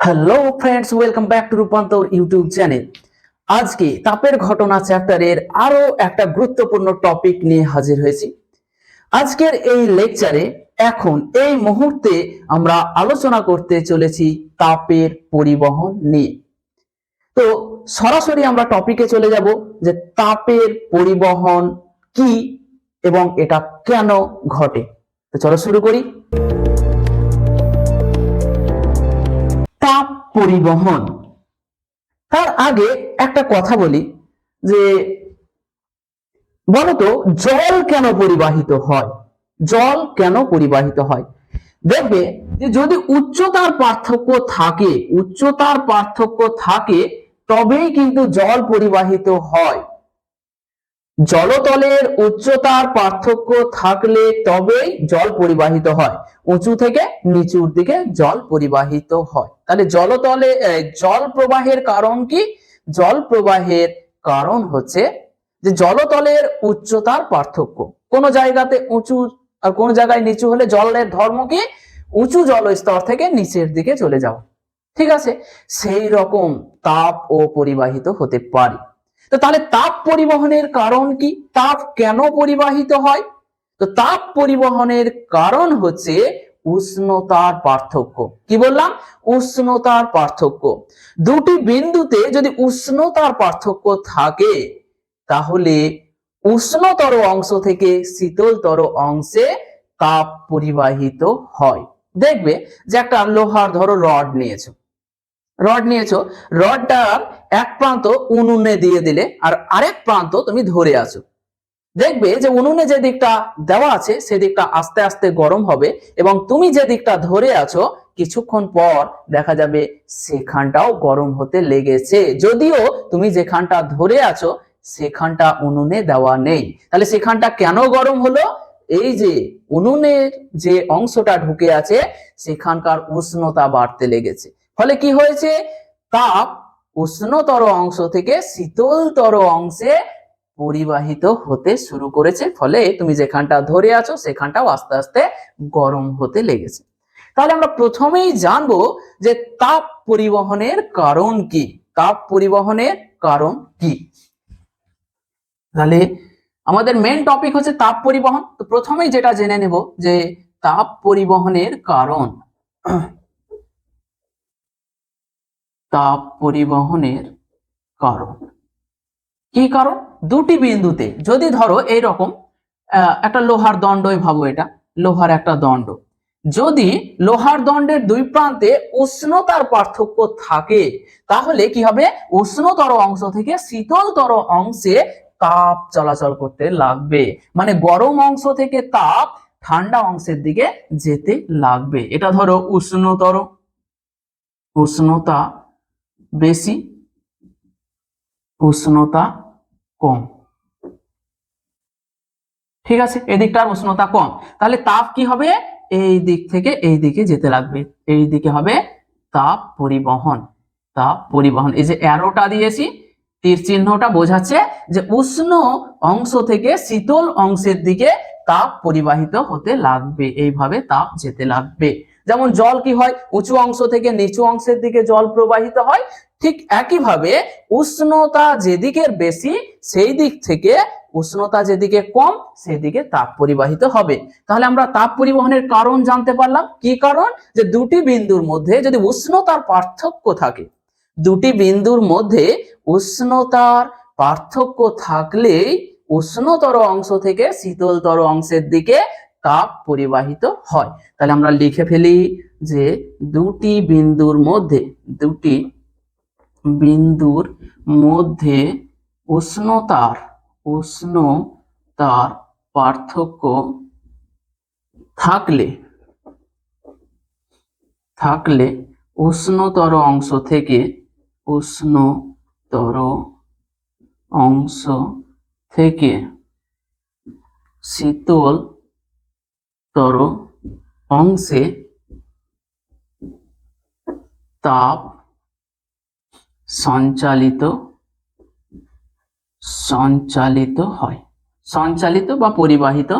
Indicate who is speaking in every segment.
Speaker 1: Hello friends, welcome back to রূপান্তর YouTube channel. আজকে তাপের ঘটনা চ্যাপ্টারের আরো একটা গুরুত্বপূর্ণ টপিক নিয়ে হাজির হয়েছি। আজকের এই লেকচারে এখন এই মুহূর্তে আমরা আলোচনা করতে চলেছি তাপের পরিবহন নিয়ে। তো সরাসরি আমরা টপিকে চলে যাব যে তাপের পরিবহন কি এবং এটা কেন ঘটে। তো চলো শুরু করি। তাপ পরিবহন, তার আগে একটা কথা বলি যে বলতো জল কেন পরিবাহিত হয়। জল কেন পরিবাহিত হয়? দেখবে যে যদি উচ্চতার পার্থক্য থাকে তবেই কিন্তু জল পরিবাহিত হয়। জলতলের উচ্চতার পার্থক্য থাকলে তবেই জল পরিবাহিত হয়, উঁচু থেকে নিচুর দিকে জল পরিবাহিত হয়। তাহলে জলতলে জল প্রবাহের কারণ কি? জল প্রবাহের কারণ হচ্ছে যে জলতলের উচ্চতার পার্থক্য। কোন জায়গাতে উঁচু আর কোন জায়গায় নিচু হলে জলের ধর্ম কি? উঁচু জলস্তর থেকে নিচের দিকে চলে যাওয়া। ঠিক আছে, সেই রকম তাপ ও পরিবাহিত হতে পারে। তো তাহলে তাপ পরিবহনের কারণ কি? তাপ কেন পরিবাহিত হয়? তো তাপ পরিবহনের কারণ হচ্ছে উষ্ণতার পার্থক্য। কি বললাম? উষ্ণতার পার্থক্য। দুটি বিন্দুতে যদি উষ্ণতার পার্থক্য থাকে তাহলে উষ্ণতর অংশ থেকে শীতলতর অংশে তাপ পরিবাহিত হয়। দেখবে যে একটা লোহার ধরো রডটার এক প্রান্ত উনুনে দিয়ে দিলে আর আরেক প্রান্ত তুমি ধরে আছো। দেখবে যে উনুনে যে দিকটা দেওয়া আছে সেদিকটা আস্তে আস্তে গরম হবে এবং তুমি যে দিকটা ধরে আছো কিছুক্ষণ পর দেখা যাবে সেখানটাও গরম হতে লেগেছে, যদিও তুমি যেখানটা ধরে আছো সেখানটা উনুনে দেওয়া নেই। তাহলে সেখানটা কেন গরম হলো? এই যে উনুনের যে অংশটা ঢুকে আছে সেখানকার উষ্ণতা বাড়তে লেগেছে। ফলে কি হয়েছে? তাপ উষ্ণতর অংশ থেকে শীতলতর অংশে পরিবাহিত হতে শুরু করেছে। ফলে তুমি যেখানটা ধরে আছো সেখানটাও আস্তে আস্তে গরম হতে লেগেছে। তাহলে আমরা প্রথমেই জানবো যে তাপ পরিবহনের কারণ কি। তাপ পরিবহনের কারণ কি? তাহলে আমাদের মেন টপিক হচ্ছে তাপ পরিবহন। তো প্রথমেই যেটা জেনে নেব যে তাপ পরিবহনের কারণ। তাপ পরিবহনের কারণ কি? কারণ দুটি বিন্দুতে যদি ধরো এইরকম একটা লোহার দণ্ডই ভাবো, এটা লোহার একটা দণ্ড। যদি লোহার দণ্ডের দুই প্রান্তে উষ্ণতার পার্থক্য থাকে তাহলে কি হবে? উষ্ণতর অংশ থেকে শীতলতর অংশে তাপ চলাচল করতে লাগবে, মানে গরম অংশ থেকে তাপ ঠান্ডা অংশের দিকে যেতে লাগবে। এটা ধরো উষ্ণতা বেশি, উষ্ণতা কম। ঠিক আছে, এদিকটার উষ্ণতা কম, তাহলে তাপ কি হবে? এই দিক থেকে এই দিকে যেতে লাগবে। এই দিকে হবে তাপ পরিবহন। তাপ পরিবহন, এই যে অ্যারোটা দিয়েছি, তীর চিহ্নটা বোঝাচ্ছে যে উষ্ণ অংশ থেকে শীতল অংশের দিকে তাপ পরিবাহিত হতে লাগবে, এইভাবে তাপ যেতে লাগবে। যেমন জল কি হয়? উঁচু অংশ থেকে নিচু অংশের দিকে জল প্রবাহিত হয়। ঠিক একইভাবে উষ্ণতা যেদিকের বেশি সেই দিক থেকে উষ্ণতা যেদিকে কম সেদিকে তাপ পরিবাহিত হবে। তাহলে আমরা তাপ পরিবহনের কারণ জানতে পারলাম। কি কারণ? যে দুটি বিন্দুর মধ্যে যদি উষ্ণতার পার্থক্য থাকে, দুটি বিন্দুর মধ্যে উষ্ণতার পার্থক্য থাকলেই উষ্ণতর অংশ থেকে শীতলতর অংশের দিকে তাপ পরিবাহিত হয়। তাহলে আমরা লিখে ফেলি যে দুটি বিন্দুর মধ্যে উষ্ণতার পার্থক্য থাকলে উষ্ণতর অংশ থেকে শীতলতর অংশে তাপ সঞ্চালিত বা পরিবাহিত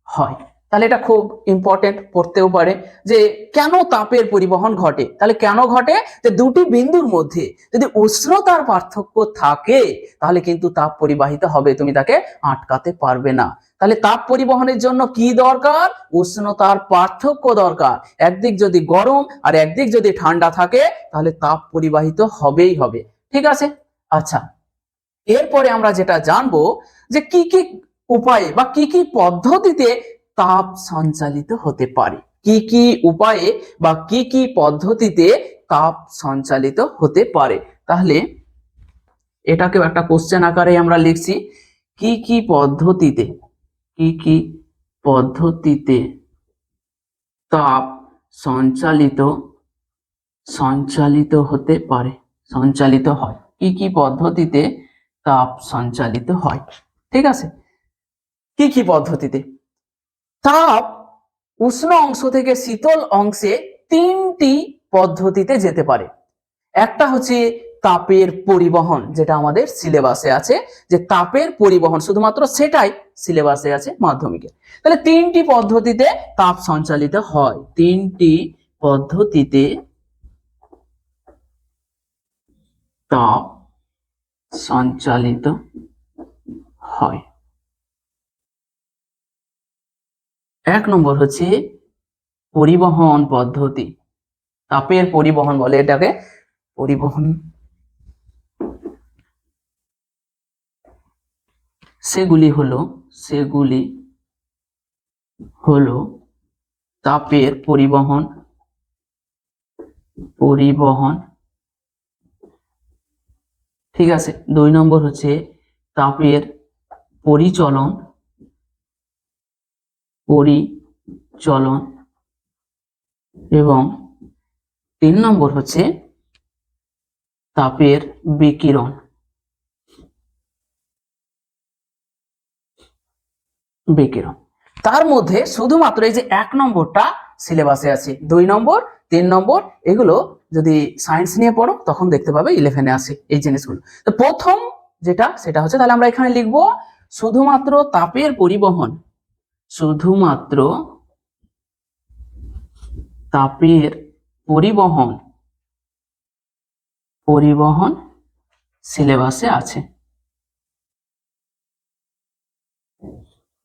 Speaker 1: হয়। তাহলে এটা খুব ইম্পর্টেন্ট, পড়তেও পারে যে কেন তাপের পরিবহন ঘটে। তাহলে কেন ঘটে, যে দুটি বিন্দুর মধ্যে যদি উষ্ণতার পার্থক্য থাকে তাহলে কিন্তু তাপ পরিবাহিত হবে, তুমি তাকে আটকাতে পারবে না। তাহলে তাপ পরিবহনের জন্য কি দরকার, উষ্ণতার পার্থক্য দরকার। একদিক যদি গরম আর একদিক যদি ঠান্ডা থাকে তাহলে তাপ পরিবাহিত হবেই হবে। ঠিক আছে, আচ্ছা, এরপরে আমরা যেটা জানবো যে কি কি উপায়ে বা কি কি পদ্ধতিতে তাপ সঞ্চালিত হতে পারে, কি কি উপায়ে বা কি কি পদ্ধতিতে তাপ সঞ্চালিত হতে পারে। তাহলে এটাকেও একটা কোশ্চেন আকারে আমরা লিখছি, কি কি পদ্ধতিতে, কি কি পদ্ধতিতে তাপ সঞ্চালিত সঞ্চালিত হতে পারে, সঞ্চালিত হয়, কি কি পদ্ধতিতে তাপ সঞ্চালিত হয়। ঠিক আছে, কি কি পদ্ধতিতে তাপ উষ্ণ অংশ থেকে শীতল অংশে তিনটি পদ্ধতিতে যেতে পারে। একটা হচ্ছে তাপের পরিবহন, যেটা আমাদের সিলেবাসে আছে, যে তাপের পরিবহন শুধুমাত্র সেটাই সিলেবাসে আছে মাধ্যমিকে। তাহলে তিনটি পদ্ধতিতে তাপ সঞ্চালিত হয়, তিনটি পদ্ধতিতে তাপ সঞ্চালিত হয়। এক নম্বর হচ্ছে পরিবহন পদ্ধতি, তাপের পরিবহন বলে এটাকে, পরিবহন। সেগুলি হলো তাপের পরিবহন, ঠিক আছে। দুই নম্বর হচ্ছে তাপের পরিচলন, এবং তিন নম্বর হচ্ছে তাপের বিকিরণ। তার মধ্যে শুধুমাত্র এই যে এক নম্বরটা সিলেবাসে আছে, 2 নম্বর 3 নম্বর এগুলো যদি সায়েন্স নিয়ে পড়ো তখন দেখতে পাবে 11-এ আছে এই জিনিসগুলো। তো প্রথম যেটা সেটা হচ্ছে, তাহলে আমরা এখানে লিখবো শুধুমাত্র তাপের পরিবহন, শুধুমাত্র তাপের পরিবহন সিলেবাসে আছে,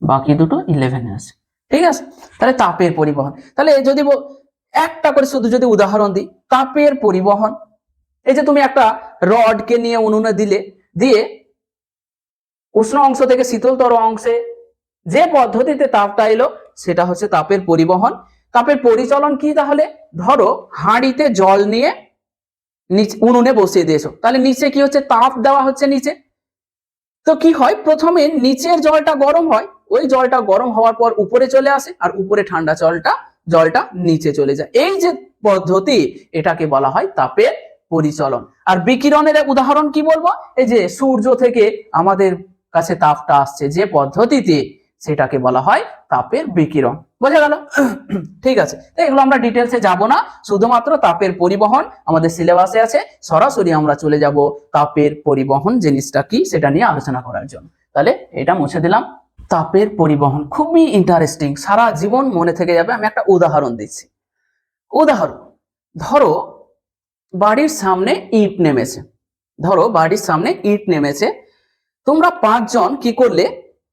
Speaker 1: বাকি দুটো 11-এ আছে। ঠিক আছে, তাহলে তাপের পরিবহন, তাহলে যদি একটা করে শুধু যদি উদাহরণ দিই, তাপের পরিবহন, এই যে তুমি একটা রডকে নিয়ে উনুনে দিয়ে উষ্ণ অংশ থেকে শীতলতর অংশে যে পদ্ধতিতে তাপটা এলো সেটা হচ্ছে তাপের পরিবহন। তাপের পরিচলন কি, তাহলে ধরো হাঁড়িতে জল নিয়ে নিচে উনুনে বসিয়ে দিয়েছো, তাহলে নিচে কি হচ্ছে, তাপ দেওয়া হচ্ছে নিচে। তো কি হয়, প্রথমে নিচের জলটা গরম হয়, ওই জলটা গরম হওয়ার পর উপরে চলে আসে, আর উপরে ঠান্ডা জলটা নিচে চলে যায়। এই যে পদ্ধতি এটাকে বলা হয় তাপের পরিচলন। আর বিকিরণের উদাহরণ কি বলবো, এই যে সূর্য থেকে আমাদের কাছে তাপটা আসছে যে পদ্ধতিতে, সেটাকে বলা হয় তাপের বিকিরণ। বোঝা গেল? ঠিক আছে, এগুলো আমরা ডিটেলসে যাব না, শুধুমাত্র তাপের পরিবহন আমাদের সিলেবাসে আছে, সরাসরি আমরা চলে যাব তাপের পরিবহন জিনিসটা কি সেটা নিয়ে আলোচনা করার জন্য। তাহলে এটা মুছে দিলাম। তাপের পরিবহন খুবই ইন্টারেস্টিং, সারা জীবন মনে থেকে যাবে। আমি একটা উদাহরণ দিচ্ছি। উদাহরণ, ধরো বাড়ির সামনে ইট নেমেছে, তোমরা 5 জন কি করলে,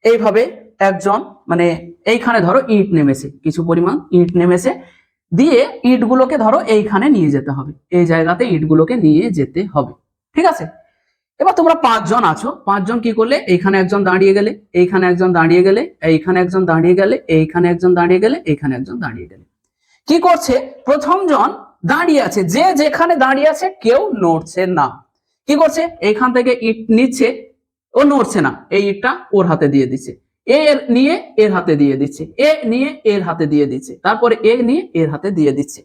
Speaker 1: এইভাবে একজন মানে এইখানে ধরো ইট নেমেছে, কিছু পরিমাণ ইট নেমেছে, দিয়ে ইটগুলোকে ধরো এইখানে নিয়ে যেতে হবে, এই জায়গাতে ইটগুলোকে নিয়ে যেতে হবে। ঠিক আছে, এবার তোমরা 5 জন আছো, 5 জন কি করলে, এইখানে একজন দাঁড়িয়ে গেলে, এইখানে একজন দাঁড়িয়ে গেলে, এইখানে একজন দাঁড়িয়ে গেলে, এইখানে একজন দাঁড়িয়ে গেলে, এইখানে একজন দাঁড়িয়ে গেলে। কি করছে, প্রথম জন দাঁড়িয়ে আছে, যে যেখানে দাঁড়িয়ে আছে কেউ নড়ছে না। কি করছে, এইখান থেকে ইট নিচ্ছে, ও নড়ছে না, এই ইটটা ওর হাতে দিয়ে দিচ্ছে, নিয়ে এর হাতে দিয়ে দিচ্ছে, নিয়ে এর হাতে দিয়ে দিচ্ছে, তারপরে নিয়ে এর হাতে দিয়ে দিচ্ছে।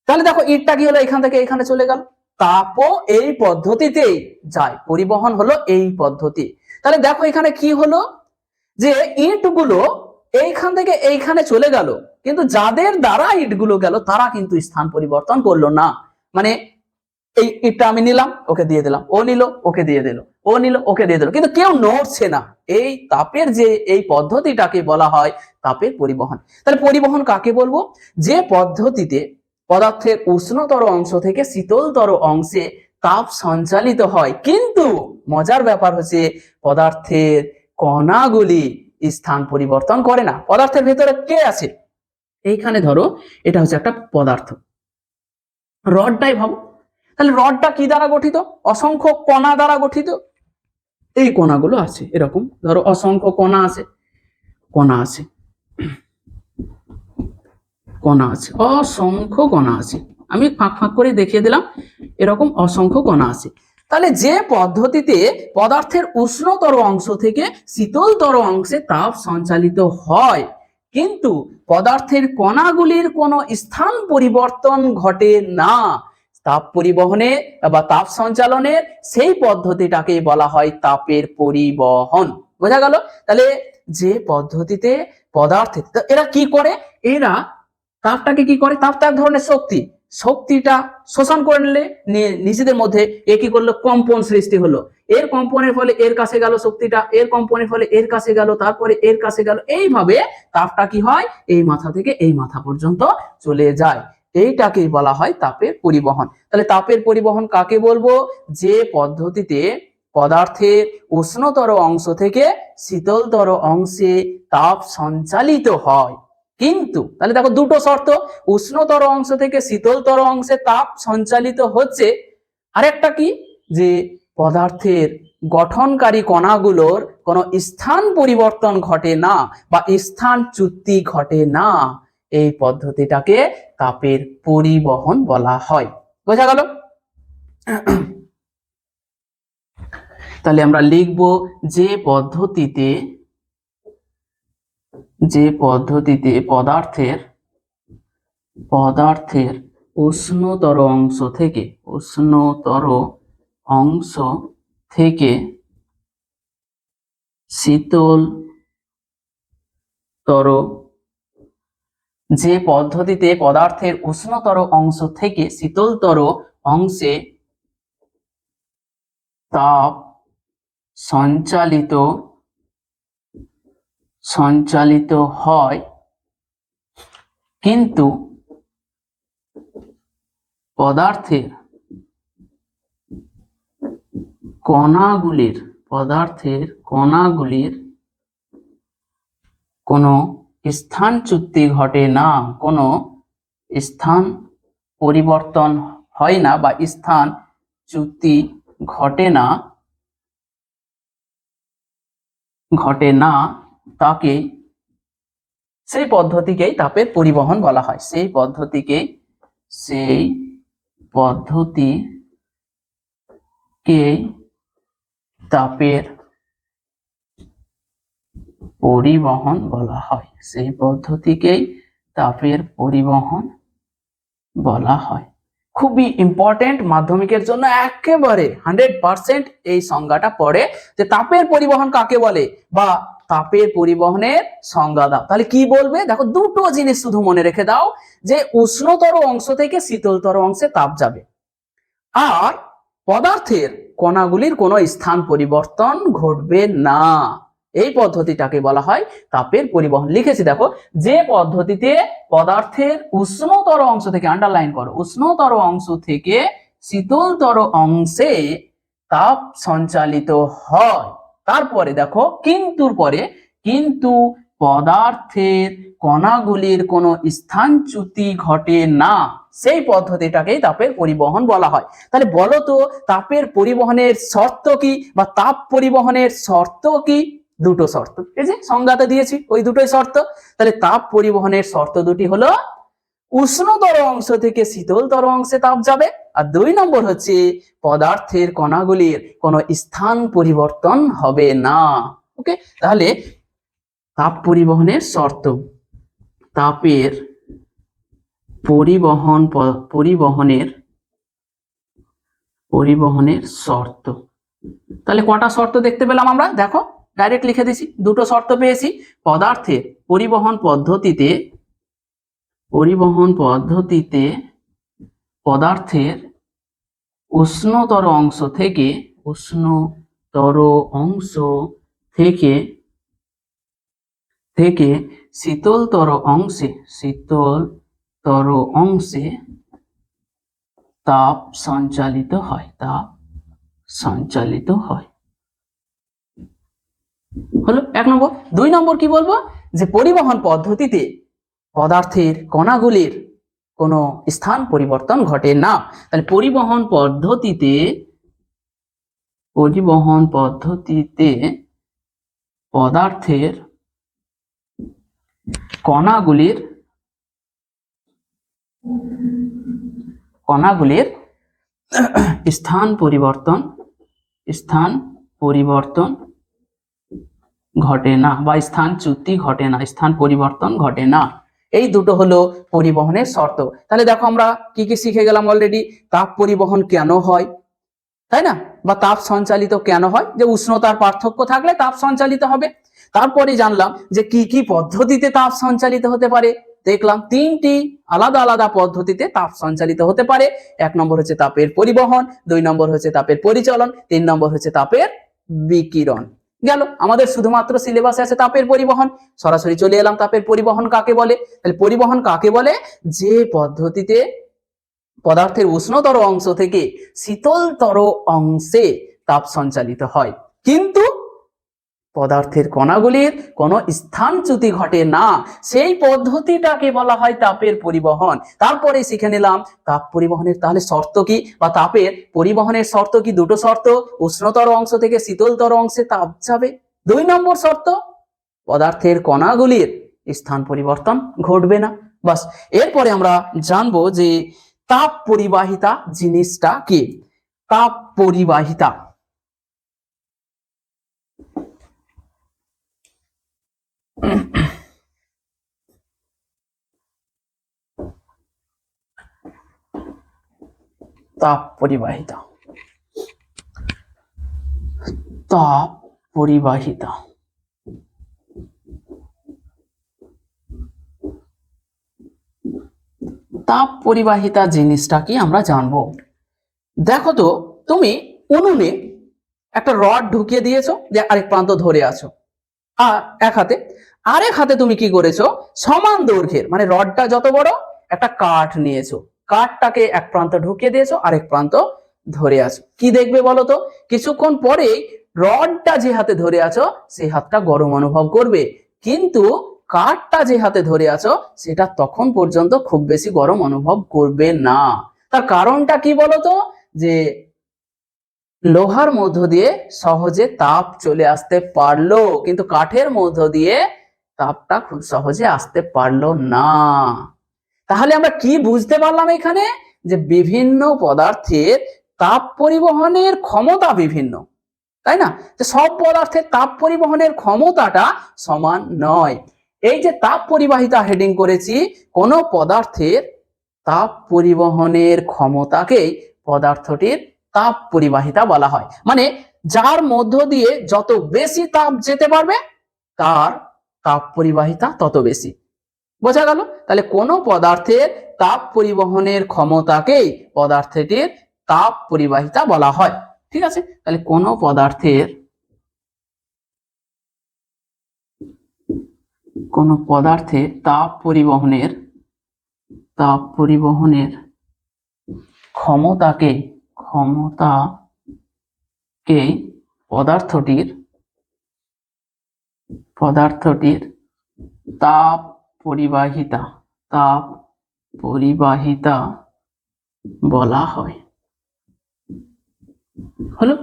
Speaker 1: তাহলে দেখো ইটটা কি হলো, এখান থেকে এখানে চলে গেল। তাপও এই পদ্ধতিতেই যায়, পরিবহন হলো এই পদ্ধতি। তাহলে দেখো এখানে কি হলো, যে ইটগুলো এইখান থেকে এইখানে চলে গেল, কিন্তু যাদের দ্বারা ইটগুলো গেল তারা কিন্তু স্থান পরিবর্তন করলো না। মানে এই ইটটা আমি নিলাম, ওকে দিয়ে দিলাম, ও নিল, ওকে দিয়ে দিল, ও নিল, ওকে দিয়ে দিল, কিন্তু কেউ নড়ছে না। এই তাপের যে এই পদ্ধতিটাকে বলা হয় তাপের পরিবহন। তাহলে পরিবহন কাকে বলবো? যে পদ্ধতিতে পদার্থের উষ্ণতর অংশ থেকে শীতলতর অংশে তাপ সঞ্চালিত হয়, কিন্তু মজার ব্যাপার হচ্ছে পদার্থের কণাগুলি স্থান পরিবর্তন করে না। পদার্থের ভেতরে কে আছে? এইখানে ধরো এটা হচ্ছে একটা পদার্থ, রডটাই ভাবো। তাহলে রডটা কি দ্বারা গঠিত? অসংখ্য কণা দ্বারা গঠিত। এই কণাগুলো আছে, এরকম ধরো অসংখ্য কণা আছে, কণা আছে, কণা আছে, অসংখ্য কণা আছে। আমি ফাঁক ফাঁক করে দেখিয়ে দিলাম, এরকম অসংখ্য কণা আছে। তাহলে যে পদ্ধতিতে পদার্থের উষ্ণতর অংশ থেকে শীতলতর অংশে তাপ সঞ্চালিত হয়, কিন্তু পদার্থের কণাগুলির কোনো স্থান পরিবর্তন ঘটে না, তাপ পরিবহনে বা তাপ সঞ্চালনের সেই পদ্ধতিটাকে বলা হয় তাপের পরিবহন। বোঝা গেল? তাহলে যে পদ্ধতিতে পদার্থের, এরা কি করে? এরা তাপটাকে কি করে? তাপ তো এক ধরনের শক্তি, শক্তিটা শোষণ করে নিলে নিজেদের মধ্যে এ কি করলো? কম্পন সৃষ্টি হলো। এর কম্পনের ফলে এর কাছে গেল শক্তিটা, এর কম্পনের ফলে এর কাছে গেল, তারপরে এর কাছে গেল, এইভাবে তাপটা কি হয়? এই মাথা থেকে এই মাথা পর্যন্ত চলে যায়। এইটাকেই বলা হয় তাপের পরিবহন। তাহলে তাপের পরিবহন কাকে বলবো? যে পদ্ধতিতে পদার্থের উষ্ণতর অংশ থেকে শীতলতর অংশে তাপ সঞ্চালিত হয়, কিন্তু তাহলে দেখো দুটো শর্ত, উষ্ণতর অংশ থেকে শীতলতর অংশে তাপ সঞ্চালিত হচ্ছে, আরেকটা কি? যে পদার্থের গঠনকারী কণাগুলোর কোনো স্থান পরিবর্তন ঘটে না বা স্থান চ্যুতি ঘটে না। এই পদ্ধতিটাকে তাপের পরিবহন বলা হয়। বোঝা গেল? তাহলে আমরা লিখব যে পদ্ধতিতে পদার্থের উষ্ণতর অংশ থেকে শীতলতর, যে পদ্ধতিতে পদার্থের উষ্ণতর অংশ থেকে শীতলতর অংশে তাপ সঞ্চালিত হয়, কিন্তু পদার্থের কণাগুলির কোনো স্থানচ্যুতি ঘটে না, কোনো স্থান পরিবর্তন হয় না বা স্থান চ্যুতি ঘটে না, তাকে, সেই পদ্ধতিকেই তাপের পরিবহন বলা হয়। সেই পদ্ধতিকে তাপের পরিবহন বলা হয়। সেই পদ্ধতিকেই তাপের পরিবহন বলা হয়। খুবই ইম্পর্টেন্ট, মাধ্যমিকের জন্য একেবারে 100% এই সংজ্ঞাটা পড়ে যে তাপের পরিবহন কাকে বলে বা তাপের পরিবহনের সংজ্ঞা দাও। তাহলে কি বলবে? দেখো দুটো জিনিস শুধু মনে রেখে দাও, যে উষ্ণতর অংশ থেকে শীতলতর অংশে তাপ যাবে, আর পদার্থের কণাগুলির কোনো স্থান পরিবর্তন ঘটবে না। এই পদ্ধতিটাকে বলা হয় তাপের পরিবহন। লিখেছি দেখো, যে পদ্ধতিতে পদার্থের উষ্ণতর অংশ থেকে, আন্ডারলাইন করো, উষ্ণতর অংশ থেকে শীতলতর অংশে তাপ সঞ্চালিত হয়। তারপরে দেখো কিন্তুর পরে, কিন্তু পদার্থের কণাগুলির কোনো স্থানচ্যুতি ঘটে না, সেই পদ্ধতিটাকেই তাপের পরিবহন বলা হয়। তাহলে বলো তো তাপের পরিবহনের শর্ত কি বা তাপ পরিবহনের শর্ত কি? দুটো শর্ত, এই যে সংজ্ঞাতে দিয়েছি, ওই দুটোই শর্ত। তাহলে তাপ পরিবহনের শর্ত দুটি হলো, উষ্ণতর অংশ থেকে শীতলতর অংশে তাপ যাবে, আর 2 নম্বর হচ্ছে পদার্থের কণাগুলির কোনো স্থান পরিবর্তন হবে না। ওকে, তাহলে তাপ পরিবহনের শর্ত, তাপের পরিবহনের শর্ত। তাহলে কটা শর্ত দেখতে পেলাম আমরা? দেখো ডাইরেক্ট লিখে দিছি, দুটো শর্ত পেয়েছি। পদার্থের পরিবহন পদ্ধতিতে পদার্থের উষ্ণতর অংশ থেকে থেকে শীতলতর অংশে তাপ সঞ্চালিত হয়। হলো 1 নম্বর। 2 নম্বর কি বলবো, যে পরিবহন পদ্ধতিতে পদার্থের কণাগুলির কোনো স্থান পরিবর্তন ঘটে না। তাহলে পরিবহন পদ্ধতিতে পদার্থের কণাগুলির স্থান পরিবর্তন ঘটে না বা স্থানচ্যুতি ঘটে না, স্থান পরিবর্তন ঘটে না। এই দুটো হলো পরিবহনের শর্ত। তাহলে দেখো আমরা কি কি শিখে গেলাম অলরেডি। তাপ পরিবহন কেন হয়, তাই না, বা তাপ সঞ্চালিত কেন হয়, যে উষ্ণতার পার্থক্য থাকলে তাপ সঞ্চালিত হবে। তারপরে জানলাম যে কি কি পদ্ধতিতে তাপ সঞ্চালিত হতে পারে। দেখলাম 3টি আলাদা আলাদা পদ্ধতিতে তাপ সঞ্চালিত হতে পারে। 1 নম্বর হচ্ছে তাপের পরিবহন, 2 নম্বর হচ্ছে তাপের পরিচলন, 3 নম্বর হচ্ছে তাপের বিকিরণ। গেল, আমাদের শুধুমাত্র সিলেবাসে আছে তাপের পরিবহন। সরাসরি চলে এলাম তাপের পরিবহন কাকে বলে। তাহলে পরিবহন কাকে বলে, যে পদ্ধতিতে পদার্থের উষ্ণতর অংশ থেকে শীতলতর অংশে তাপ সঞ্চালিত হয়, কিন্তু পদার্থের কণাগুলির কোনো স্থানচ্যুতি ঘটে না, সেই পদ্ধতিটাকে বলা হয় তাপের পরিবহন। তারপরে শিখে নিলাম তাপ পরিবহনের তাহলে শর্ত কি, বা তাপের পরিবহনের শর্ত কি। দুটো শর্ত, উষ্ণতর অংশ থেকে শীতলতর অংশে তাপ যাবে। 2 নম্বর শর্ত, পদার্থের কণাগুলির স্থান পরিবর্তন ঘটবে না। বাস, এরপরে আমরা জানবো যে তাপ পরিবাহিতা জিনিসটা কি। তাপ পরিবাহিতা, তাপ পরিবাহিতা, তাপ পরিবাহিতা। তাপ পরিবাহিতা জিনিসটা কি আমরা জানবো। দেখো তো, তুমি উনুনে একটা রড ঢুকিয়ে দিয়েছো, যে আরেক প্রান্ত ধরে আছো এক হাতে, আরেক হাতে তুমি কি করেছো, সমান দৈর্ঘ্যের মানে রডটা যত বড় একটা কাঠ নিয়েছো, কাঠটাকে এক প্রান্ত ঢুকিয়ে দিয়েছো, আরেক প্রান্ত ধরে আছো। কি দেখবে বলো তো, কিছুক্ষণ পরেই রডটা যে হাতে ধরে আছো সেই হাতটা গরম অনুভব করবে, কিন্তু কাঠটা যে হাতে ধরে আছো সেটা তখন পর্যন্ত খুব বেশি গরম অনুভব করবে না। তার কারণটা কি বলতো, যে লোহার মধ্য দিয়ে সহজে তাপ চলে আসতে পারলো, কিন্তু কাঠের মধ্য দিয়ে তাপটা খুব সহজে আসতে পারলো না। তাহলে আমরা কি বুঝতে পারলাম এখানে, যে বিভিন্ন পদার্থের তাপ পরিবহনের ক্ষমতা বিভিন্ন, তাই না, যে সব পদার্থের তাপ পরিবহনের ক্ষমতাটা সমান নয়। এই যে তাপ পরিবাহিতা হেডিং করেছি, কোন পদার্থের তাপ পরিবহনের ক্ষমতাকেই পদার্থটির তাপ পরিবাহিতা বলা হয়। মানে যার মধ্য দিয়ে যত বেশি তাপ যেতে পারবে তার তাপ পরিবাহিতা তত বেশি। বোঝা গেল? তাহলে কোন পদার্থের তাপ পরিবহনের ক্ষমতাকেই পদার্থটির তাপ পরিবাহিতা বলা হয়। ঠিক আছে, তাহলে কোন পদার্থের তাপ পরিবহনের ক্ষমতাকে পদার্থটির তাপ পরিবাহিতা বলা হয়। হলো,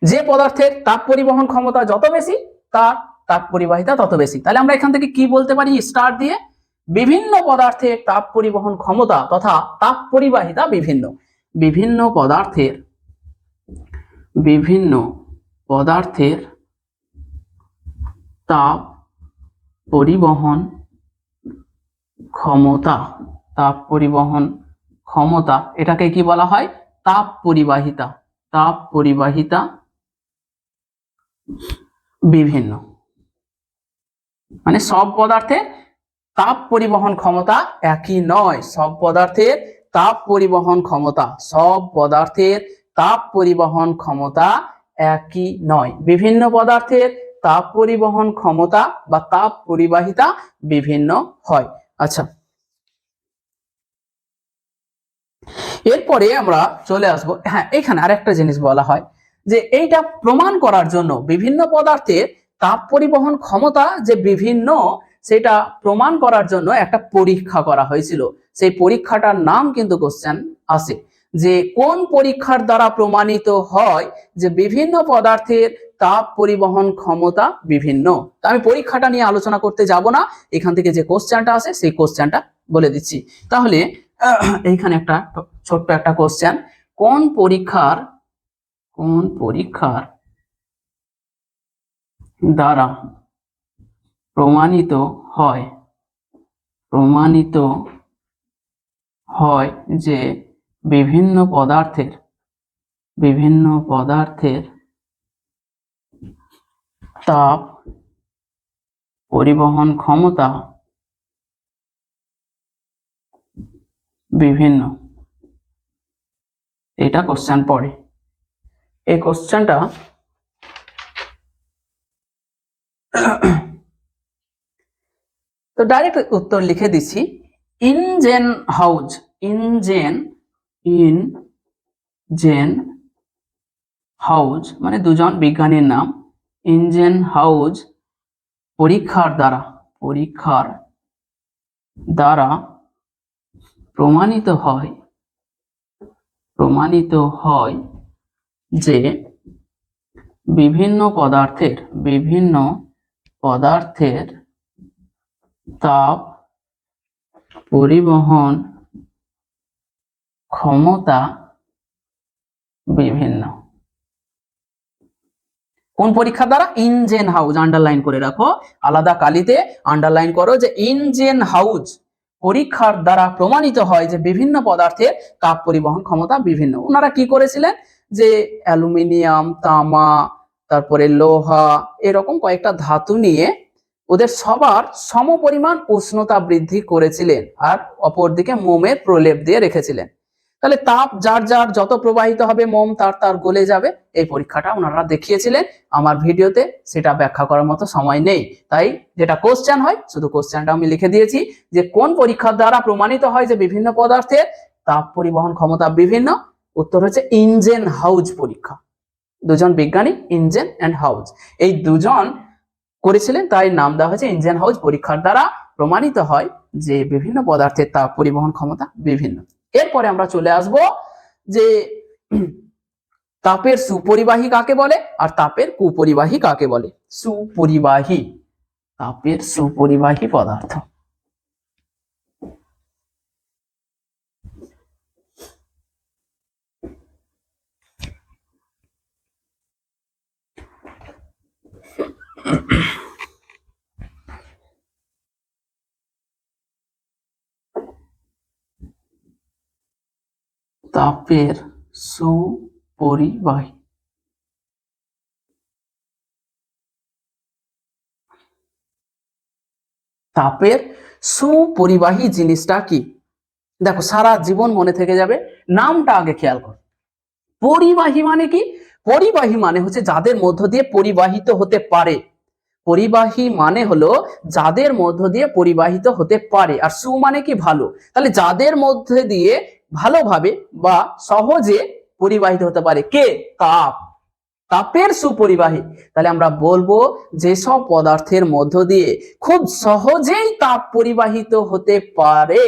Speaker 1: যে পদার্থের তাপ পরিবহন ক্ষমতা যত বেশি তার তাপ পরিবাহিতা তত বেশি। তাহলে আমরা এখান থেকে কি বলতে পারি, স্টার দিয়ে, বিভিন্ন পদার্থের তাপ পরিবহন ক্ষমতা তথা তাপ পরিবাহিতা বিভিন্ন। বিভিন্ন পদার্থের তাপ পরিবহন ক্ষমতা এটাকে কি বলা হয়, তাপ পরিবাহিতা বিভিন্ন। মানে সব পদার্থের তাপ পরিবহন ক্ষমতা একই নয়, সব পদার্থের তাপ পরিবহন ক্ষমতা, সব পদার্থের তাপ পরিবহন ক্ষমতা একই নয়। বিভিন্ন পদার্থের তাপ পরিবহন ক্ষমতা বা তাপ পরিবাহিতা বিভিন্ন হয়। আচ্ছা, এরপরে আমরা চলে আসবো, হ্যাঁ এখানে আরেকটা জিনিস বলা হয় যে এইটা প্রমাণ করার জন্য বিভিন্ন পদার্থের তাপ পরিবহন ক্ষমতা যে বিভিন্ন, সেটা প্রমাণ করার জন্য একটা পরীক্ষা করা হয়েছিল। সেই পরীক্ষাটার নাম কিন্তু কোশ্চেন আসে যে কোন পরীক্ষার দ্বারা প্রমাণিত হয় যে বিভিন্ন পদার্থের তাপ পরিবহন ক্ষমতা বিভিন্ন। আমি পরীক্ষাটা নিয়ে আলোচনা করতে যাব না, এখান থেকে যে কোশ্চেনটা আসে সেই কোশ্চেনটা বলে দিচ্ছি। তাহলে এইখানে একটা ছোট্ট একটা কোশ্চেন, কোন পরীক্ষার দ্বারা প্রমাণিত হয় যে বিভিন্ন পদার্থের তাপ পরিবহন ক্ষমতা বিভিন্ন। এটা কোশ্চেন পড়ে, এই কোশ্চেনটা তো ডাইরেক্ট উত্তর লিখে দিচ্ছি, ইনজেনহাউজ মানে দুজন বিজ্ঞানীর নাম। ইনজেনহাউজ পরীক্ষার দ্বারা প্রমাণিত হয় যে বিভিন্ন পদার্থের তাপ পরিবহন ক্ষমতা বিভিন্ন। কোন পরীক্ষার দ্বারা? ইনজেনহাউজ, আন্ডারলাইন করে রাখো, আলাদা কালিতে আন্ডারলাইন করো যে ইনজেনহাউজ পরীক্ষার দ্বারা প্রমাণিত হয় যে বিভিন্ন পদার্থের তাপ পরিবহন ক্ষমতা বিভিন্ন। ওনারা কি করেছিলেন যে অ্যালুমিনিয়াম, তামা, তারপরে লোহা, এরকম কয়েকটা ধাতু নিয়ে ওদের সবার সমপরিমাণ উষ্ণতা বৃদ্ধি করেছিলেন আর অপরদিকে মোমের প্রলেপ দিয়ে রেখেছিলেন। তাহলে তাপ যার যার যত প্রবাহিত হবে মোম তার গলে যাবে। এই পরীক্ষাটা ওনারা দেখিয়েছিলেন। আমার ভিডিওতে সেটা ব্যাখ্যা করার মতো সময় নেই, তাই যেটা কোশ্চেন হয় শুধু কোশ্চেনটা আমি লিখে দিয়েছি যে কোন পরীক্ষার দ্বারা প্রমাণিত হয় যে বিভিন্ন পদার্থের তাপ পরিবহন ক্ষমতা বিভিন্ন। উত্তর হচ্ছে ইনজেনহাউজ পরীক্ষা। দুজন বিজ্ঞানী ইনজেন এন্ড হাউজ, এই দুজন করেছিলেন, তাই নাম দেওয়া হয়েছে ইনজেনহাউজ পরীক্ষার দ্বারা প্রমাণিত হয় যে বিভিন্ন পদার্থের তাপ পরিবহন ক্ষমতা বিভিন্ন। এরপরে আমরা চলে আসব যে তাপের সুপরিবাহী কাকে বলে আর তাপের কুপরিবাহী কাকে বলে। সুপরিবাহী, তাপের সুপরিবাহী পদার্থ। তাপের সুপরিবাহী, তাপের সুপরিবাহী জিনিসটা কি? দেখো সারা জীবন মনে থেকে যাবে, নামটা আগে খেয়াল করো। পরিবাহী মানে কি? পরিবাহী মানে হচ্ছে যাদের মধ্য দিয়ে পরিবাহিত হতে পারে। পরিবাহী মানে হলো যাদের মধ্য দিয়ে পরিবাহিত হতে পারে। আর সু মানে কি? ভালো। তাহলে যাদের মধ্যে দিয়ে ভালোভাবে বা সহজে পরিবাহিত হতে পারে কে? তাপ, তাপের সুপরিবাহী। তাহলে আমরা বলবো যেসব পদার্থের মধ্য দিয়ে খুব সহজেই তাপ পরিবাহিত হতে পারে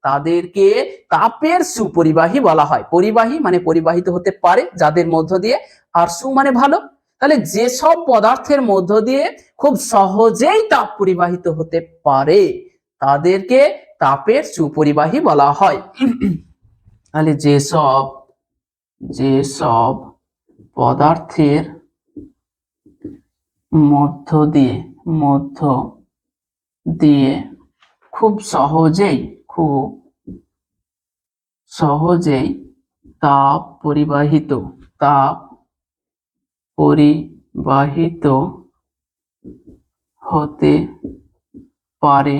Speaker 1: তাদেরকে তাপের সুপরিবাহী বলা হয়। পরিবাহী মানে পরিবাহিত হতে পারে যাদের মধ্য দিয়ে, আর সু মানে ভালো। তাহলে যেসব পদার্থের মধ্য দিয়ে খুব সহজেই তাপ পরিবাহিত হতে পারে তাদেরকে তাপের সুপরিবাহী বলা হয়। তাহলে যেসব পদার্থের মধ্য দিয়ে খুব সহজেই তাপ পরিবাহিত হতে পারে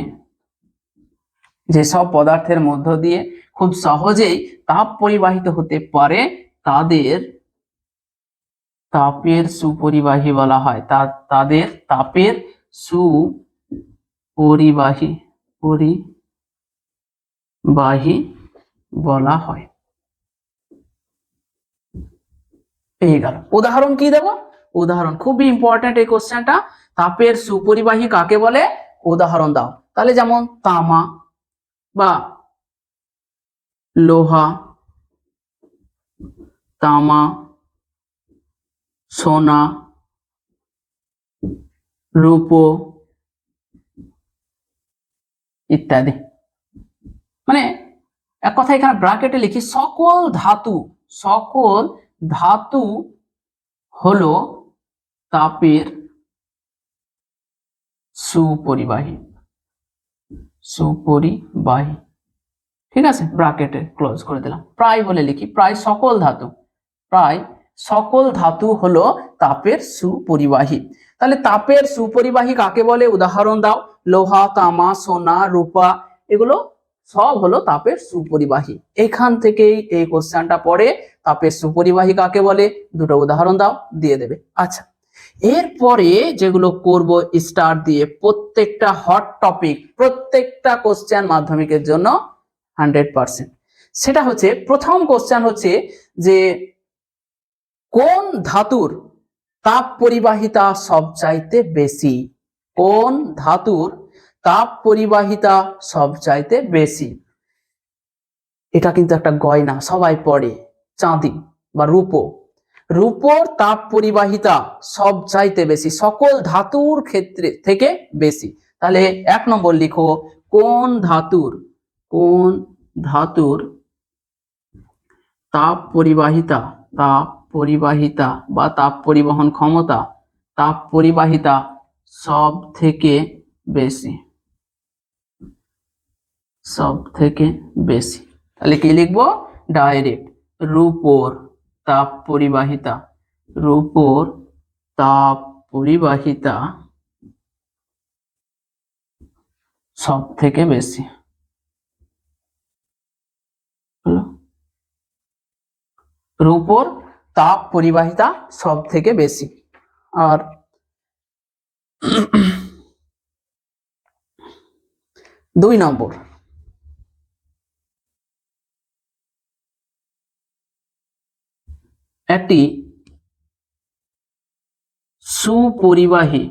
Speaker 1: যেসব পদার্থের মধ্য দিয়ে খুব সহজেই তাপ পরিবাহিত হতে পারে তাদের তাপের সুপরিবাহী বলা হয়। তাদের তাপের সুপরিবাহী পরিবাহী বলা হয়। এই গেল। উদাহরণ কি দেব? উদাহরণ খুবই ইম্পর্টেন্ট এই কোশ্চেনটা। তাপের সুপরিবাহী কাকে বলে? উদাহরণ দাও। তাহলে যেমন তামা বা লোহা, তামা, সোনা, রূপো ইত্যাদি। মানে এক কথা এখানে ব্র্যাকেটে লিখি সকল ধাতু হলো তাপের সুপরিবাহী। ঠিক আছে, ব্র্যাকেটে ক্লোজ করে দিলাম। প্রায় বলে লিখি, প্রায় সকল ধাতু হলো তাপের সুপরিবাহী। তাহলে তাপের সুপরিবাহী কাকে বলে? উদাহরণ দাও। লোহা, তামা, সোনা, রূপা এগুলো সব হলো তাপের সুপরিবাহী। এখান থেকেই এই কোশ্চেনটা পড়ে। তাপের সুপরিবাহী কাকে বলে? দুটো উদাহরণ দাও, দিয়ে দেবে। আচ্ছা, এরপরে যেগুলো করব স্টার দিয়ে, প্রত্যেকটা হট টপিক, প্রত্যেকটা কোশ্চেন মাধ্যমিকের জন্য 100%। সেটা হচ্ছে, প্রথম কোশ্চেন হচ্ছে যে কোন ধাতুর তাপ পরিবাহিতা সবচাইতে বেশি? কোন ধাতুর তাপ পরিবাহিতা সবচাইতে বেশি? এটা কিন্তু একটা গয়না, সবাই পড়ে। চাঁদি বা রূপোর তাপ পরিবাহিতা সবচাইতে বেশি, সকল ধাতুর ক্ষেত্রে থেকে বেশি। তাহলে 1 নম্বর লিখো, কোন ধাতুর তাপ পরিবাহিতা বা তাপ পরিবহন ক্ষমতা, তাপ পরিবাহিতা সব থেকে বেশি। তাহলে কি লিখবো? ডাইরেক্ট রূপোর তাপ পরিবাহিতা সব থেকে বেশি। রূপোর তাপ পরিবাহিতা সব থেকে বেশি। আর 2 নম্বর, একটি সুপরিবাহী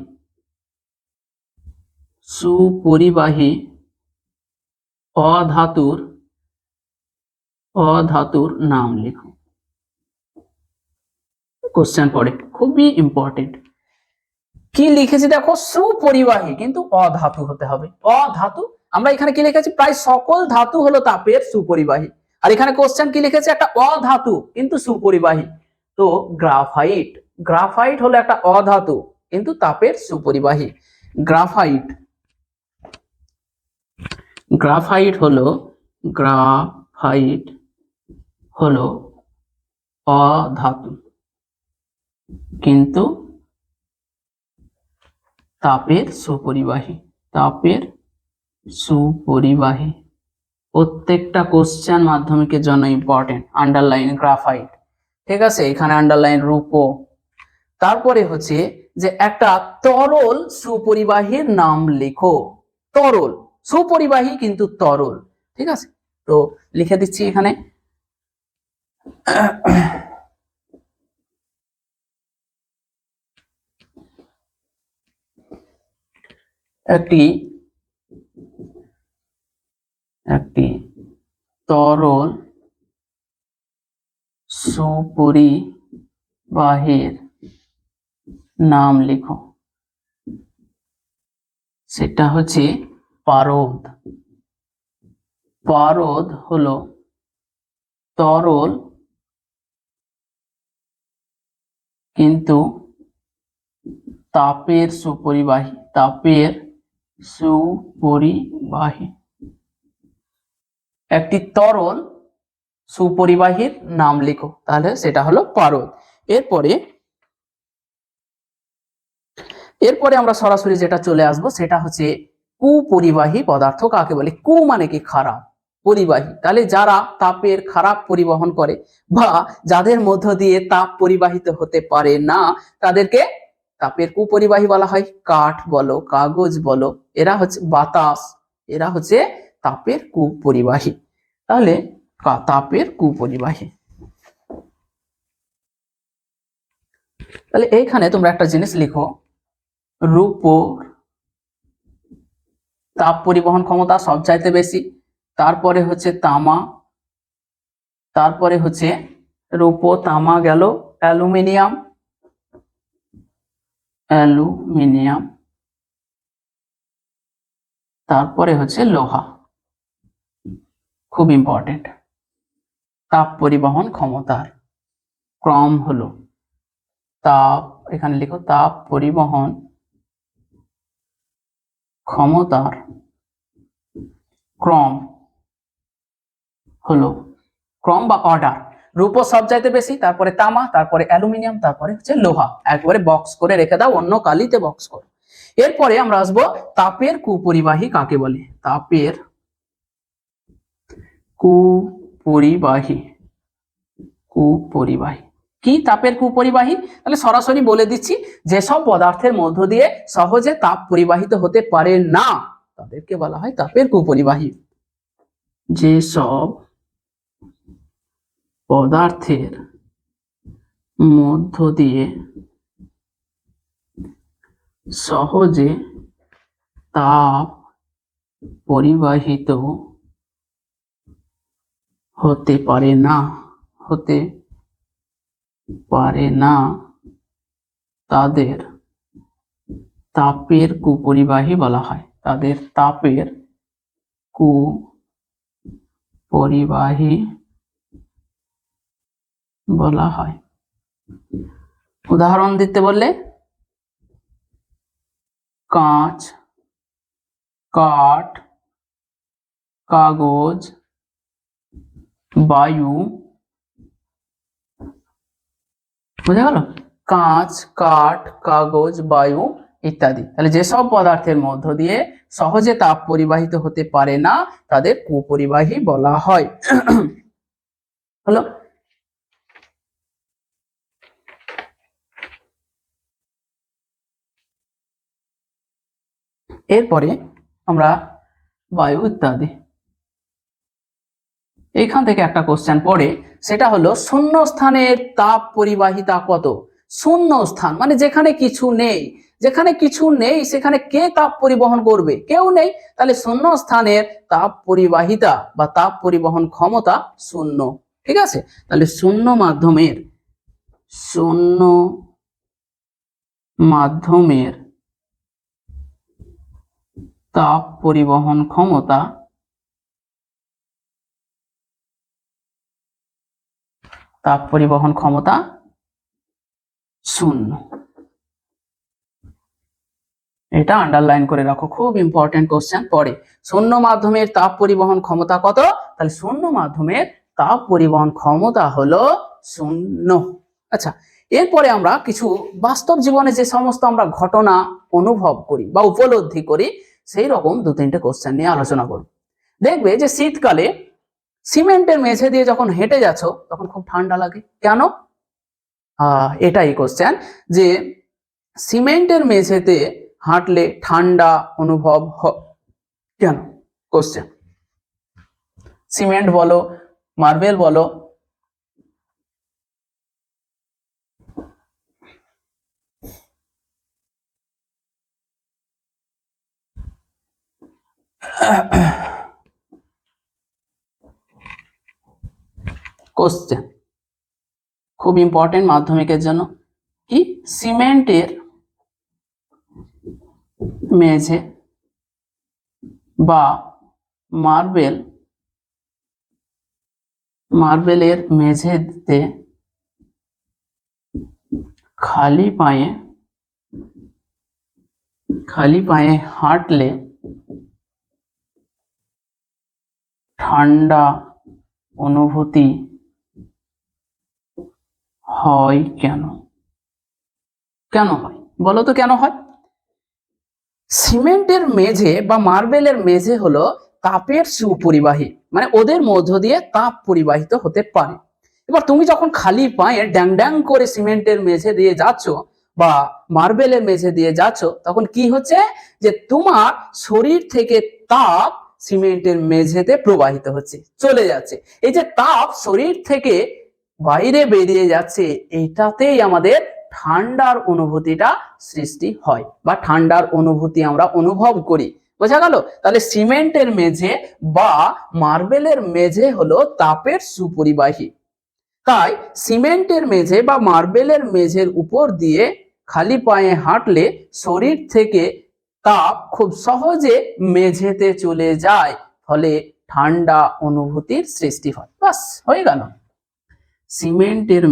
Speaker 1: অধাতুর নাম লিখো। কোশ্চেন পড়ে, খুবই ইম্পর্টেন্ট। কি লিখেছি দেখো, সুপরিবাহী, কিন্তু অধাতু হতে হবে। অধাতু, আমরা এখানে কি লিখেছি? প্রায় সকল ধাতু হলো তাপের সুপরিবাহী। আর এখানে কোশ্চেন কি লিখেছে? একটা অধাতু কিন্তু সুপরিবাহী। তো গ্রাফাইট হলো একটা অধাতু কিন্তু তাপের সুপরিবাহী। গ্রাফাইট হলো অধাতু কিন্তু তাপের সুপরিবাহী। প্রত্যেকটা কোশ্চেন মাধ্যমিকের জন্য ইম্পর্টেন্ট। আন্ডারলাইন গ্রাফাইট, ঠিক আছে, এখানে আন্ডারলাইন রূপো। তারপরে হচ্ছে যে একটা তরল সুপরিবাহীর নাম লেখো। তরল সুপরিবাহী কিন্তু তরল, ঠিক আছে। তো লিখে দিচ্ছি এখানে, একটি তরল সুপরিবাহীর নাম লিখো। সেটা হচ্ছে পারদ। পারদ হলো তরল কিন্তু তাপের সুপরিবাহী। একটি তরল সুপরিবাহীর নাম লিখো, তাহলে সেটা হলো পারদ। এরপরে আমরা সরাসরি যেটা চলে আসবো সেটা হচ্ছে কুপরিবাহী পদার্থ কাকে বলে? কু মানে কি? খারাপ। পরিবাহী, তাহলে যারা তাপের খারাপ পরিবহন করে বা যাদের মধ্য দিয়ে তাপ পরিবাহিত হতে পারে না তাদেরকে তাপের কুপরিবাহী বলা হয়। কাঠ বলো, কাগজ বলো, এরা হচ্ছে বাতাস, এরা হচ্ছে তাপের কুপরিবাহী। তাহলে তাপের কুপরিবাহী। তাহলে এইখানে তোমরা একটা জিনিস লিখো, রূপোর তাপ পরিবহন ক্ষমতা সবচাইতে বেশি, তারপরে হচ্ছে তামা, তারপরে হচ্ছে রূপো, তামা গেল, অ্যালুমিনিয়াম, অ্যালুমিনিয়াম, তারপরে হচ্ছে লোহা। খুব ইম্পর্টেন্ট। তাপ পরিবহন ক্ষমতার ক্রম হলো তাপ, এখানে লিখো তাপ পরিবহন ক্ষমতার ক্রম হলো, ক্রম বা অর্ডার, রূপো সবচাইতে বেশি, তারপরে তামা, তারপরে অ্যালুমিনিয়াম, তারপরে হচ্ছে লোহা। একবারে বক্স করে রেখে দাও, অন্য কালিতে বক্স করো। এরপরে আমরা আসবো তাপের কুপরিবাহী কাকে বলে? তাপের কুপরিবাহী, কুপরিবাহী কি? তাপের কুপরিবাহী, তাহলে সরাসরি বলে দিচ্ছি, যেসব পদার্থের মধ্য দিয়ে সহজে তাপ পরিবাহিত হতে পারে না তাদেরকে বলা হয় তাপের কুপরিবাহী। যেসব পদার্থের মধ্য দিয়ে সহজে তাপ পরিবাহিত হতে পারে না, হতে পারে না তাদের তাপের কুপরিবাহী বলা হয়। তাদের তাপের কুপরিবাহী বলা হয়। উদাহরণ দিতে বললে কাঁচ, কাঠ, কাগজ, বায়ু, বুঝা গেল? কাঁচ, কাঠ, কাগজ, বায়ু ইত্যাদি। তাহলে যেসব পদার্থের মধ্য দিয়ে সহজে তাপ পরিবাহিত হতে পারে না তাদের কুপরিবাহী বলা হয়। হলো। এরপরে আমরা বায়ু ইত্যাদি, এইখান থেকে একটা কোশ্চেন পড়ে, সেটা হলো শূন্য স্থানের তাপ পরিবাহিতা কত? শূন্য স্থান মানে যেখানে কিছু নেই, যেখানে কিছু নেই সেখানে কে তাপ পরিবহন করবে? কেউ নেই। তাহলে শূন্য স্থানের তাপ পরিবাহিতা বা তাপ পরিবহন ক্ষমতা শূন্য। ঠিক আছে, তাহলে শূন্য মাধ্যমের, শূন্য মাধ্যমের তাপ পরিবহন ক্ষমতা তাপ পরিবহন ক্ষমতা শূন্য। এটা আন্ডারলাইন করে রাখো, খুব ইম্পর্টেন্ট কোশ্চেন পড়ে। শূন্য মাধ্যমের তাপ পরিবহন ক্ষমতা কত? তাহলে শূন্য মাধ্যমের তাপ পরিবহন ক্ষমতা হলো শূন্য। আচ্ছা, এরপরে আমরা কিছু বাস্তব জীবনে যে সমস্ত আমরা ঘটনা অনুভব করি বা উপলব্ধি করি সেই রকম দু তিনটে কোশ্চেন নিয়ে আলোচনা করব। দেখবে যে শীতকালে সিমেন্টের মেঝে দিয়ে যখন হেঁটে যাচ্ছ তখন খুব ঠান্ডা লাগে, কেন? এটাই কোশ্চেন, যে সিমেন্টের মেঝেতে হাঁটলে ঠান্ডা অনুভব কেন? কোশ্চেন। সিমেন্ট বলো, মার্বেল বলো, কোশ্চেন খুব ইম্পর্টেন্ট মাধ্যমিকের জন্য। কি? সিমেন্টের মেঝে বা মার্বেলের মেঝেতে খালি পায়ে হাঁটলে ঠান্ডা অনুভূতি হয় কেন? কেন হয় বলো তো, কেন হয়? সিমেন্টের মেঝে বা মার্বেলের মেঝে হলো তাপের সুপরিবাহী, মানে ওদের মধ্য দিয়ে তাপ পরিবাহিত হতে পারে। এবার তুমি যখন খালি পায়ে ড্যাং ড্যাং করে সিমেন্টের মেঝে দিয়ে যাচ্ছ বা মার্বেলের মেঝে দিয়ে যাচ্ছ, তখন কি হচ্ছে যে তোমার শরীর থেকে তাপ সিমেন্টের মেঝেতে প্রবাহিত হচ্ছে, চলে যাচ্ছে। এই যে তাপ শরীর থেকে বাইরে বেরিয়ে যাচ্ছে, এটাতেই আমাদের ঠান্ডার অনুভূতিটা সৃষ্টি হয় বা ঠান্ডার অনুভূতি আমরা অনুভব করি। বোঝা গেল? তাহলে সিমেন্টের মেঝে বা মার্বেলের মেঝে হলো তাপের সুপরিবাহী। তাই সিমেন্টের মেঝে বা মার্বেলের মেঝের উপর দিয়ে খালি পায়ে হাঁটলে শরীর থেকে তাপ খুব সহজে মেঝেতে চলে যায়, ফলে ঠান্ডা অনুভূতির সৃষ্টি হয়। বাস, হয়ে গেল। সিমেন্টের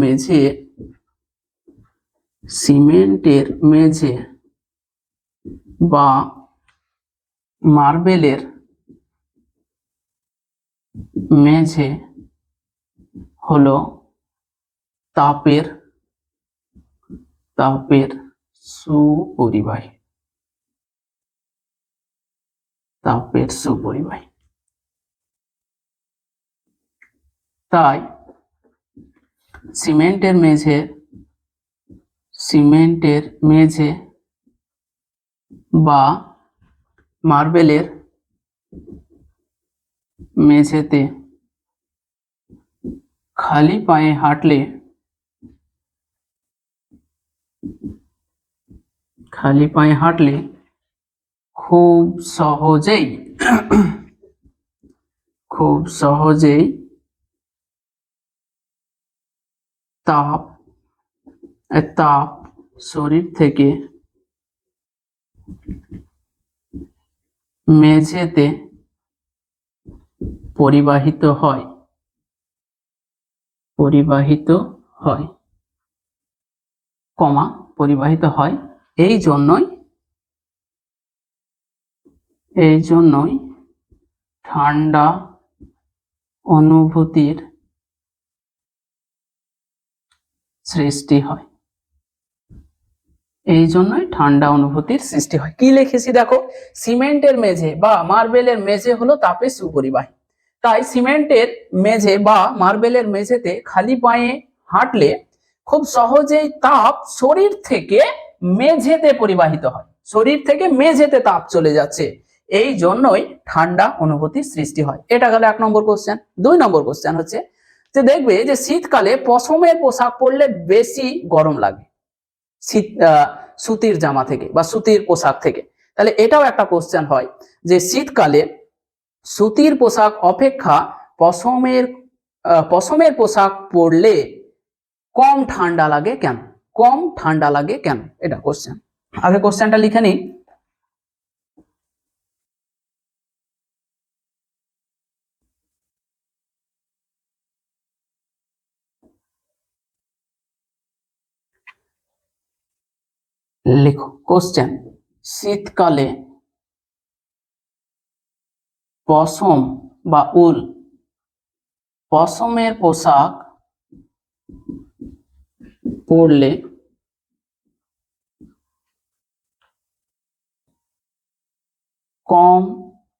Speaker 1: মেঝে বা মার্বেলের মেঝে হলো তাপের সুপরিবাহী। তাই সিমেন্টের মেঝে বা মার্বেলের মেঝেতে খালি পায়ে হাঁটলে খুব সহজেই তাপ শরীর থেকে মেঝেতে পরিবাহিত হয়, এই জন্যই ঠান্ডা অনুভূতির সৃষ্টি হয়। কি লিখেছি দেখো, সিমেন্টের মেঝে বা মার্বেলের মেঝে হলো তাপের সুপরিবাহী। তাই সিমেন্টের মেঝে বা মার্বেলের মেঝেতে খালি পায়ে হাঁটলে খুব সহজেই তাপ শরীর থেকে মেঝেতে পরিবাহিত হয়, শরীর থেকে মেঝেতে তাপ চলে যাচ্ছে, এই জন্যই ঠান্ডা অনুভূতির সৃষ্টি হয়। এটা গেল 1 নম্বর কোশ্চেন। 2 নম্বর কোশ্চেন হচ্ছে যে দেখবে যে শীতকালে পশমের পোশাক পরলে বেশি গরম লাগে সুতির জামা থেকে বা সুতির পোশাক থেকে। তাহলে এটাও একটা কোশ্চেন হয় যে শীতকালে সুতির পোশাক অপেক্ষা পশমের পোশাক পরলে কম ঠান্ডা লাগে কেন? এটা কোশ্চেন। আগে কোশ্চেনটা লিখে নিই। লেখো কোশ্চেন, শীতকালে পশম বা উল পশমের পোশাক পরলে কম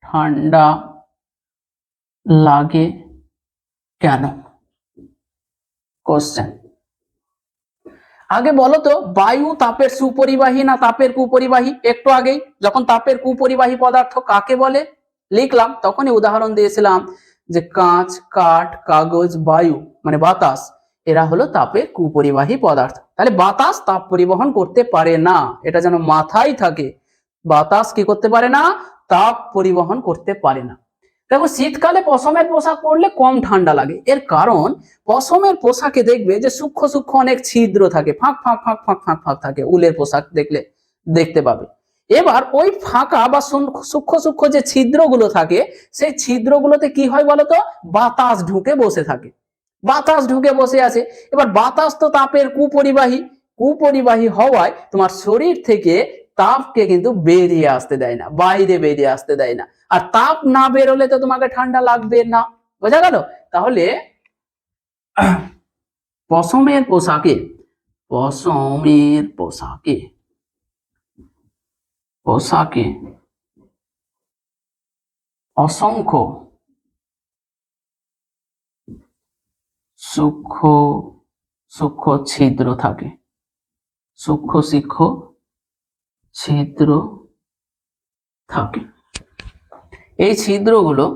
Speaker 1: ঠান্ডা লাগে কেন? কোশ্চেন। আগে বলো তো, বায়ু তাপের সুপরিবাহী না তাপের কুপরিবাহী? একটু আগেই যখন তাপের কুপরিবাহী পদার্থ কাকে বলে লিখলাম, তখনই উদাহরণ দিয়েছিলাম যে কাঁচ, কাঠ, কাগজ, বায়ু মানে বাতাস, এরা হলো তাপের কুপরিবাহী পদার্থ। তাহলে বাতাস তাপ পরিবহন করতে পারে না, এটা যেন মাথায় থাকে। বাতাস কি করতে পারে না? তাপ পরিবহন করতে পারে না। দেখো, শীতকালে পশমের পোশাক পরলে কম ঠান্ডা লাগে, এর কারণ পশমের পোশাকে দেখবে যে সূক্ষ্ম সূক্ষ্ম অনেক ছিদ্র থাকে, ফাঁক ফাঁক ফাঁক ফাঁক ফাঁক ফাঁক থাকে, উলের পোশাক দেখলে দেখতে পাবে। এবার ওই ফাঁকা বা সূক্ষ্ম সূক্ষ্ম যে ছিদ্রগুলো থাকে, সেই ছিদ্রগুলোতে কি হয় বলতো? বাতাস ঢুকে বসে থাকে, বাতাস ঢুকে বসে আছে। এবার বাতাস তো তাপের কুপরিবাহী হওয়ায় তোমার শরীর থেকে তাপকে কিন্তু বেরিয়ে আসতে দেয় না, বাইরে বেরিয়ে আসতে দেয় না। আর তাপ না বেরোলে তো তোমাকে ঠান্ডা লাগবে না। বোঝা গেল? তাহলে পশমের পোশাকে পোশাকে অসংখ্য সূক্ষ্ম সূক্ষ্ম ছিদ্র থাকে, সূক্ষ্ম সূক্ষ্ম ছিদ্র থাকে। এই ছিদ্রগুলো,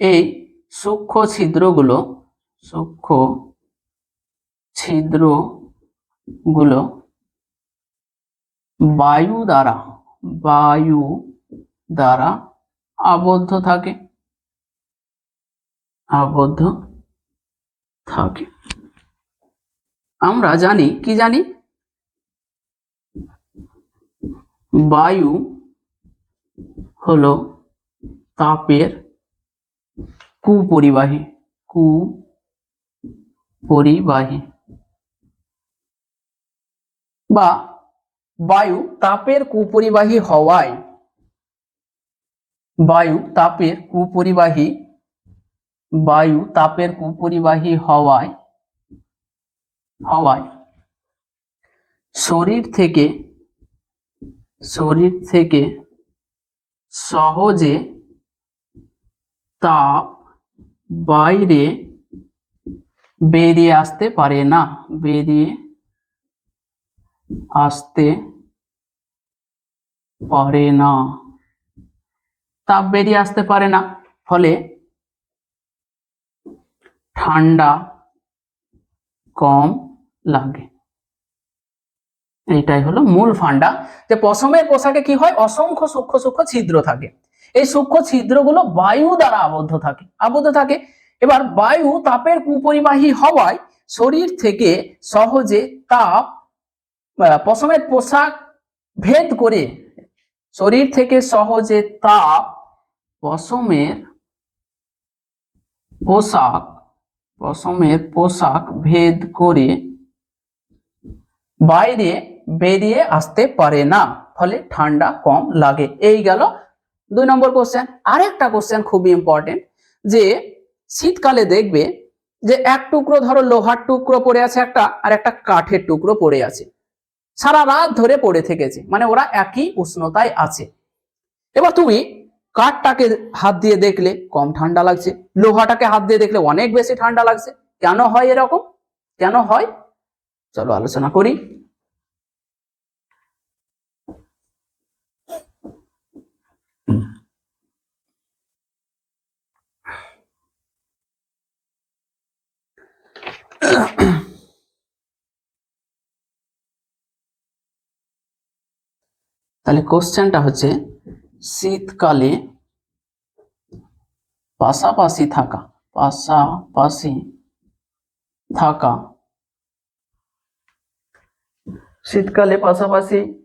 Speaker 1: এই সূক্ষ্ম ছিদ্রগুলো, সূক্ষ্ম ছিদ্রগুলো বায়ু দ্বারা আবদ্ধ থাকে, আবদ্ধ থাকে। আমরা জানি, কি জানি, বায়ু হলো তাপের কুপরিবাহী, কুপরিবাহী বা বায়ু তাপের কুপরিবাহী হওয়ায়, বায়ু তাপের কুপরিবাহী, বায়ু তাপের কুপরিবাহী হওয়ায় শরীর থেকে সহজে তাপ বাইরে বেরিয়ে আসতে পারে না, বেরিয়ে আসতে পারে না, তাপ বেরিয়ে আসতে পারে না, ফলে ঠান্ডা কম লাগে। এইটাই হলো মূল ফান্ডা, যে পশমের পোশাকে কি হয়, অসংখ্য সূক্ষ্ম সূক্ষ্ম ছিদ্র থাকে। এই সূক্ষ্ম ছিদ্রগুলো বায়ু দ্বারা আবদ্ধ থাকে। এবার বায়ু তাপের কুপরিবাহী হওয়ায় শরীর থেকে সহজে তাপ পশমের পোশাক ভেদ করে, শরীর থেকে সহজে তাপ পশমের পোশাক ভেদ করে বাইরে বেরিয়ে আসতে পারে না, ফলে ঠান্ডা কম লাগে। এই গেল 2 নম্বর কোশ্চেন। আরেকটা কোশ্চেন খুবই ইম্পর্টেন্ট, যে শীতকালে দেখবে যে এক টুকরো, ধরো লোহার টুকরো পড়ে আছে একটা, আর একটা কাঠের টুকরো পড়ে আছে, সারা রাত ধরে পড়ে থেকেছে, মানে ওরা একই উষ্ণতায় আছে। এবার তুমি কাঠটাকে হাত দিয়ে দেখলে কম ঠান্ডা লাগছে, লোহাটাকে হাত দিয়ে দেখলে অনেক বেশি ঠান্ডা লাগছে। কেন হয় এরকম? কেন হয়? চলো আলোচনা করি। তাহলে কোশ্চেনটা হচ্ছে, শীতকালে পাশাপাশি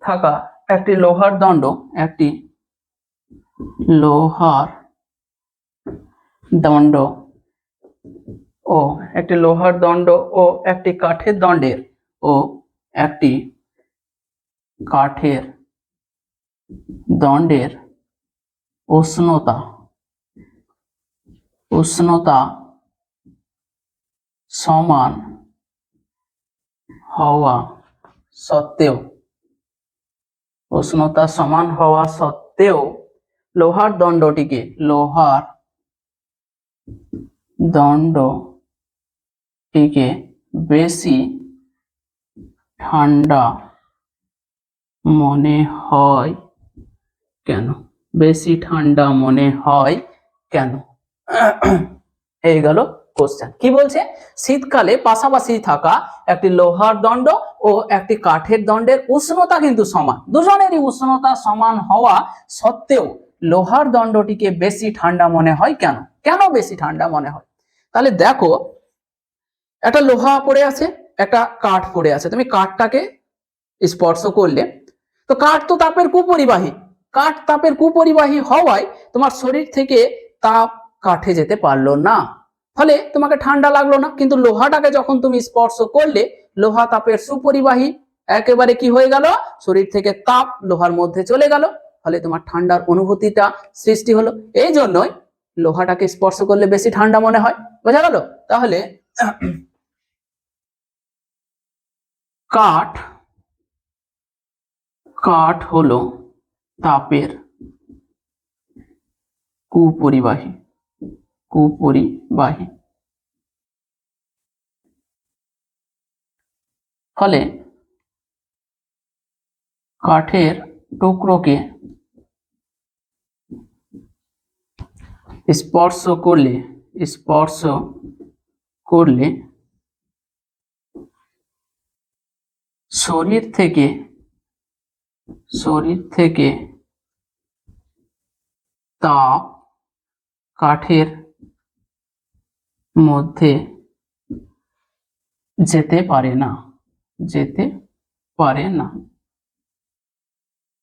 Speaker 1: থাকা একটি লোহার দণ্ড, একটি লোহার দণ্ড ও একটি কাঠের দণ্ডের উষ্ণতা সমান হওয়া সত্ত্বেও লোহার দণ্ডটিকে বেশি ঠান্ডা মনে হয় কেন? এই গেল কোশ্চেন। কি বলছে? শীতকালে পাশাপাশি থাকা একটি লোহার দণ্ড ও একটি কাঠের দণ্ডের উষ্ণতা কিন্তু সমান, দুজনেরই উষ্ণতা সমান হওয়া সত্ত্বেও লোহার দণ্ডটিকে বেশি ঠান্ডা মনে হয় কেন? কেন বেশি ঠান্ডা মনে হয়? তাহলে দেখো, একটা লোহা পড়ে আছে, একটা কাঠ পড়ে আছে, তুমি কাঠটাকে স্পর্শ করলে, তো কাঠ তো তাপের কুপরিবাহী হওয়ায় তোমার শরীর থেকে তাপ কাঠে যেতে পারলো না, ফলে তোমাকে ঠান্ডা লাগলো না। কিন্তু লোহাটাকে যখন তুমি স্পর্শ করলে, লোহা তাপের সুপরিবাহী, একেবারে কি হয়ে গেল, শরীর থেকে তাপ লোহার মধ্যে চলে গেল, ফলে তোমার ঠান্ডার অনুভূতিটা সৃষ্টি হলো। এই জন্যই লোহাটাকে স্পর্শ করলে বেশি ঠান্ডা মনে হয়। বোঝা গেল? তাহলে কাঠ হলো তাপের কুপরিবাহী কুপরিবাহী। ফলে কাঠের টুকরোকে স্পর্শ করলে শরীর থেকে তাপ কাঠের মধ্যে যেতে পারে না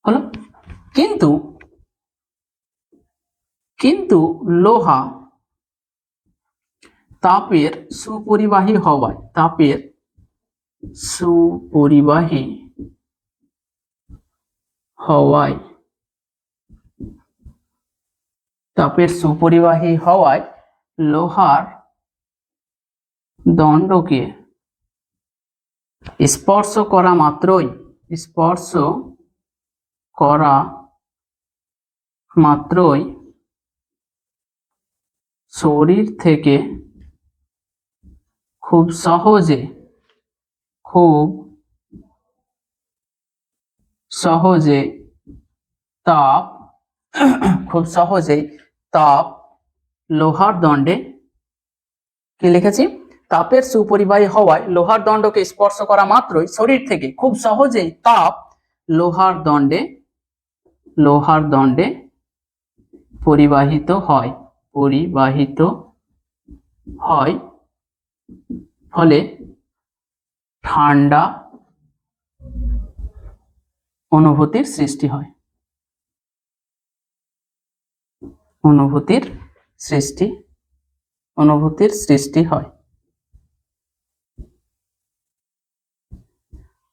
Speaker 1: হলো। কিন্তু লোহা তাপের সুপরিবাহী হওয়ায় লোহার দণ্ডকে স্পর্শ করা মাত্রই শরীর থেকে খুব সহজে তাপ লোহার দণ্ডে, কি লিখেছি, তাপের সুপরিবাহী হওয়ায় লোহার দণ্ডকে স্পর্শ করা মাত্রই শরীর থেকে খুব সহজেই তাপ লোহার দণ্ডে পরিবাহিত হয় ফলে ঠান্ডা অনুভূতির সৃষ্টি হয়।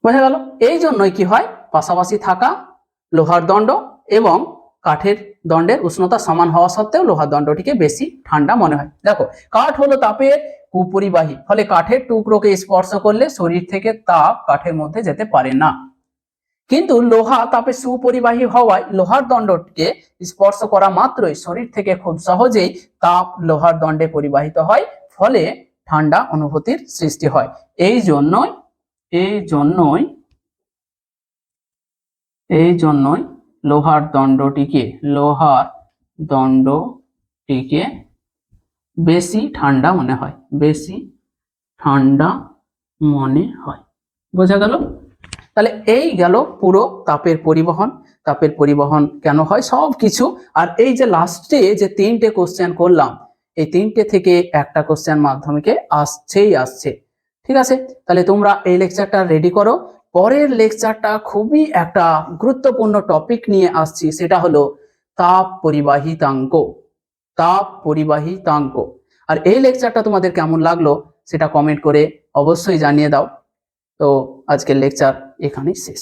Speaker 1: বোঝা গেল? এই জন্যই কি হয়, পাশাপাশি থাকা লোহার দণ্ড এবং কাঠের দণ্ডের উষ্ণতা সমান হওয়া সত্ত্বেও লোহার দণ্ডটিকে বেশি ঠান্ডা মনে হয়। দেখো, কাঠ হলো তাপের কুপরিবাহী, ফলে কাঠের টুকরোকে স্পর্শ করলে শরীর থেকে তাপ কাঠের মধ্যে যেতে পারে না। কিন্তু লোহা তাপের সুপরিবাহী হওয়ায় লোহার দণ্ডকে স্পর্শ করা মাত্রই শরীর থেকে খুব সহজেই তাপ লোহার দণ্ডে পরিবাহিত হয়, ফলে ঠান্ডা অনুভূতির সৃষ্টি হয়। এই জন্যই লোহার দণ্ডটিকে বেশি ঠান্ডা মনে হয়। বোঝা গেল? তাহলে এই গেল পুরো তাপের পরিবহন কেন হয় সব কিছু। আর এই যে লাস্টে যে 3টে কোশ্চেন করলাম, এই 3টে থেকে একটা কোশ্চেন মাধ্যমিকে আসছে। ঠিক আছে, তাহলে তোমরা এই লেকচারটা রেডি করো। পরের লেকচারটা খুবই একটা গুরুত্বপূর্ণ টপিক নিয়ে আসছি, সেটা হলো তাপ পরিবাহিতাঙ্ক। আর এই লেকচারটা তোমাদের কেমন লাগলো সেটা কমেন্ট করে অবশ্যই জানিয়ে দাও। তো আজকের লেকচার এখানেই শেষ।